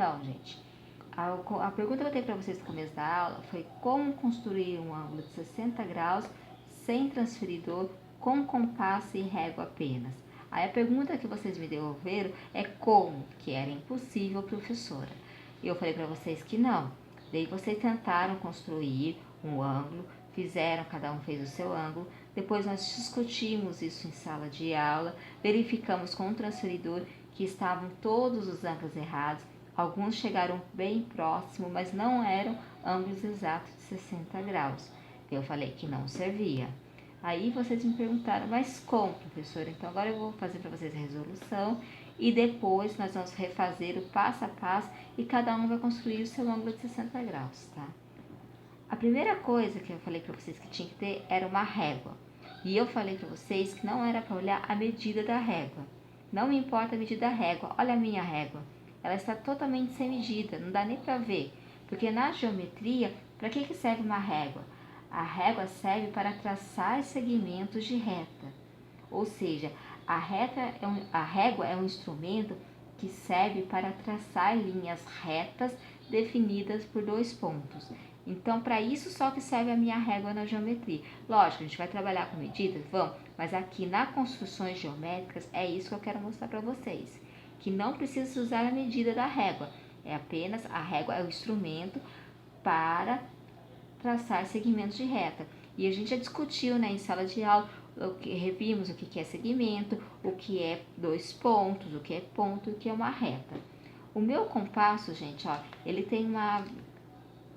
Então, gente, a pergunta que eu tenho para vocês no começo da aula foi como construir um ângulo de 60 graus sem transferidor, com compasso e régua apenas. Aí a pergunta que vocês me devolveram é como, que era impossível, professora. Eu falei para vocês que não. Daí vocês tentaram construir um ângulo, fizeram, cada um fez o seu ângulo. Depois nós discutimos isso em sala de aula, verificamos com o transferidor que estavam todos os ângulos errados. Alguns chegaram bem próximo, mas não eram ângulos exatos de 60 graus. Eu falei que não servia. Aí vocês me perguntaram, mas como, professora? Então agora eu vou fazer para vocês a resolução e depois nós vamos refazer o passo a passo e cada um vai construir o seu ângulo de 60 graus, tá? A primeira coisa que eu falei para vocês que tinha que ter era uma régua. E eu falei para vocês que não era para olhar a medida da régua. Não me importa a medida da régua, olha a minha régua. Ela está totalmente sem medida, não dá nem para ver. Porque na geometria, para que serve uma régua? A régua serve para traçar segmentos de reta. Ou seja, a régua é um instrumento que serve para traçar linhas retas definidas por 2 pontos. Então, para isso só que serve a minha régua na geometria. Lógico, a gente vai trabalhar com medidas, vamos, mas aqui nas construções geométricas é isso que eu quero mostrar para vocês. Que não precisa usar a medida da régua, é apenas a régua é o instrumento para traçar segmentos de reta. E a gente já discutiu, né, em sala de aula, revimos o que é segmento, o que é 2 pontos, o que é ponto e o que é uma reta. O meu compasso, gente, ó, ele tem uma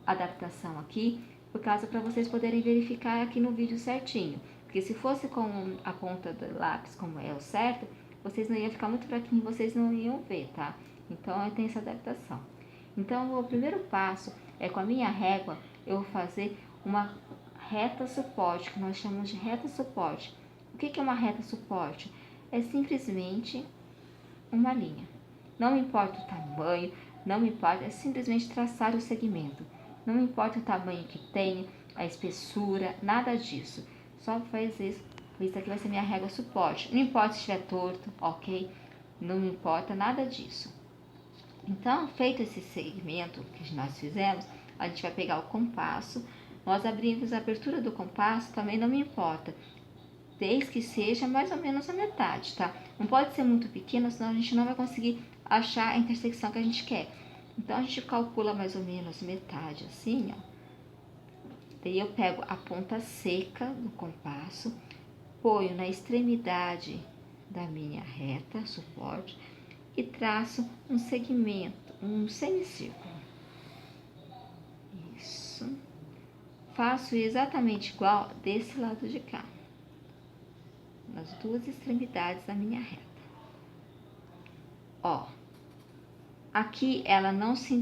adaptação aqui, por causa para vocês poderem verificar aqui no vídeo certinho. Porque se fosse com a ponta do lápis, como é o certo, vocês não iam ficar muito fraquinho, vocês não iam ver, tá? Então, eu tenho essa adaptação. Então, o primeiro passo é com a minha régua, eu vou fazer uma reta suporte, que nós chamamos de reta suporte. O que é uma reta suporte? É simplesmente uma linha. Não importa o tamanho, não importa, é simplesmente traçar o segmento. Não importa o tamanho que tenha, a espessura, nada disso. Só faz isso. Isso aqui vai ser minha régua suporte. Não importa se estiver torto, ok? Não importa nada disso. Então, feito esse segmento que nós fizemos, a gente vai pegar o compasso. Nós abrimos a abertura do compasso, também não me importa. Desde que seja mais ou menos a metade, tá? Não pode ser muito pequeno, senão a gente não vai conseguir achar a intersecção que a gente quer. Então, a gente calcula mais ou menos metade, assim, ó. Daí eu pego a ponta seca do compasso, ponho na extremidade da minha reta, suporte, e traço um segmento, um semicírculo. Isso. Faço exatamente igual desse lado de cá, nas 2 extremidades da minha reta. Ó, aqui ela não se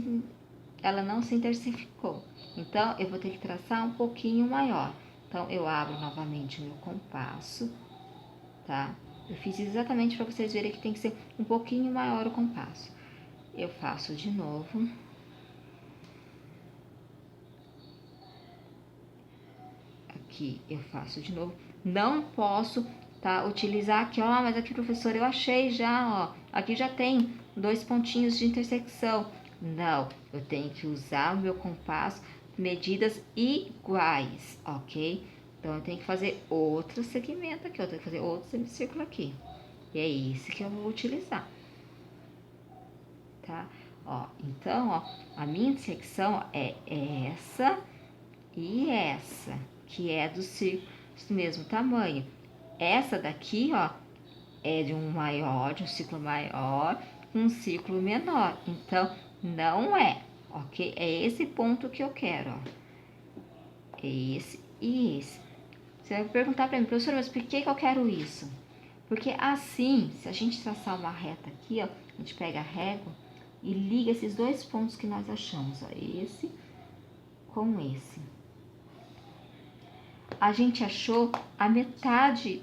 interseficou, então eu vou ter que traçar um pouquinho maior. Então, eu abro novamente o meu compasso, tá? Eu fiz exatamente para vocês verem que tem que ser um pouquinho maior o compasso. Eu faço de novo. Aqui eu faço de novo. Não posso, tá, utilizar aqui, ó, mas aqui, professor, eu achei já, ó, aqui já tem 2 pontinhos de intersecção. Não, eu tenho que usar o meu compasso, medidas iguais, ok? Então, eu tenho que fazer outro segmento aqui, eu tenho que fazer outro semicírculo aqui. E é esse que eu vou utilizar, tá? Ó, então, ó, a minha intersecção é essa e essa, que é do círculo do mesmo tamanho. Essa daqui, ó, é de um círculo maior, um círculo menor. Então, não é, ok? É esse ponto que eu quero, ó. É esse e esse. Você vai perguntar para mim, professora, mas por que eu quero isso? Porque assim, se a gente traçar uma reta aqui, ó, a gente pega a régua e liga esses 2 pontos que nós achamos, ó, esse com esse. A gente achou a metade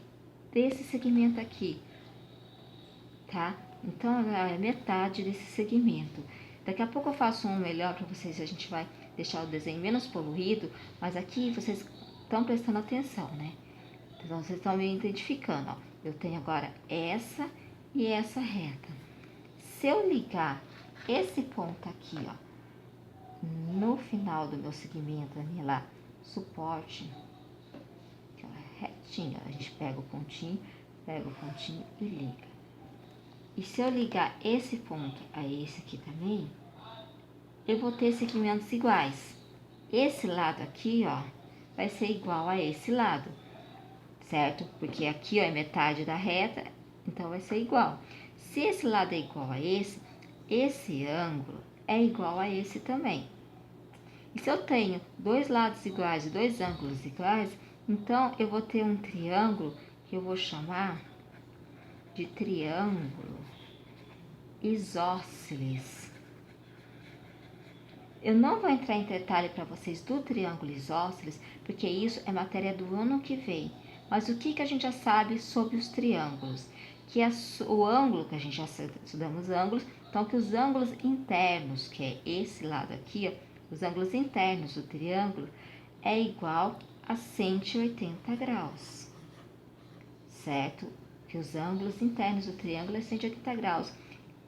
desse segmento aqui, tá? Então, é a metade desse segmento. Daqui a pouco eu faço um melhor para vocês, a gente vai deixar o desenho menos poluído, mas aqui vocês estão prestando atenção, né? Então, vocês estão me identificando, ó. Eu tenho agora essa e essa reta. Se eu ligar esse ponto aqui, ó, no final do meu segmento, a minha lá, suporte, que é retinho, a gente pega o pontinho e liga. E se eu ligar esse ponto a esse aqui também, eu vou ter segmentos iguais. Esse lado aqui, ó, vai ser igual a esse lado, certo? Porque aqui, ó, é metade da reta, então vai ser igual. Se esse lado é igual a esse ângulo é igual a esse também. E se eu tenho dois lados iguais e dois ângulos iguais, então eu vou ter um triângulo que eu vou chamar de triângulo isósceles. Eu não vou entrar em detalhe para vocês do triângulo isósceles, porque isso é matéria do ano que vem. Mas o que a gente já sabe sobre os triângulos? Que o ângulo, que a gente já estudamos ângulos, então que os ângulos internos, que é esse lado aqui, ó, os ângulos internos do triângulo, é igual a 180 graus, certo? Que os ângulos internos do triângulo é 180 graus.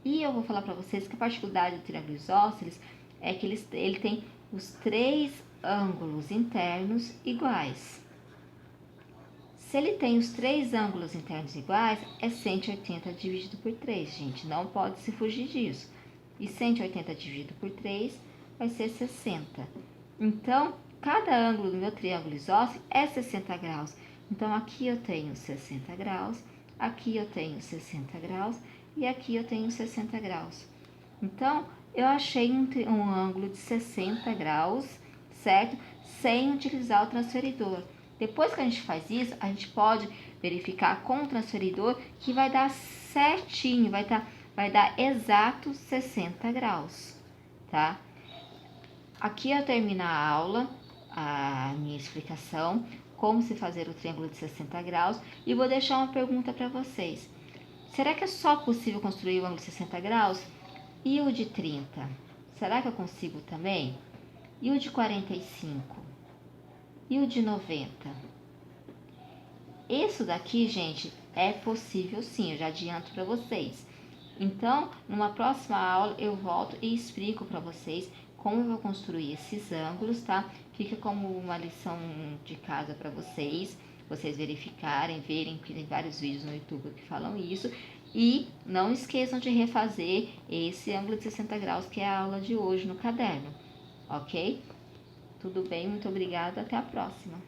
E eu vou falar para vocês que a particularidade do triângulo isósceles é que ele tem os três ângulos internos iguais. Se ele tem os três ângulos internos iguais, é 180 dividido por 3, gente. Não pode se fugir disso. E 180 dividido por 3 vai ser 60. Então, cada ângulo do meu triângulo isósceles é 60 graus. Então, aqui eu tenho 60 graus, aqui eu tenho 60 graus e aqui eu tenho 60 graus. Então, eu achei um ângulo de 60 graus, certo? Sem utilizar o transferidor. Depois que a gente faz isso, a gente pode verificar com o transferidor que vai dar certinho, vai dar exato 60 graus, tá? Aqui eu termino a aula, a minha explicação, como se fazer o triângulo de 60 graus, e vou deixar uma pergunta para vocês. Será que é só possível construir o ângulo de 60 graus? E o de 30? Será que eu consigo também? E o de 45? E o de 90? Isso daqui, gente, é possível sim, eu já adianto para vocês. Então, numa próxima aula, eu volto e explico para vocês como eu vou construir esses ângulos, tá? Fica como uma lição de casa para vocês verificarem, verem, que tem vários vídeos no YouTube que falam isso. E não esqueçam de refazer esse ângulo de 60 graus, que é a aula de hoje no caderno, ok? Tudo bem? Muito obrigada, até a próxima.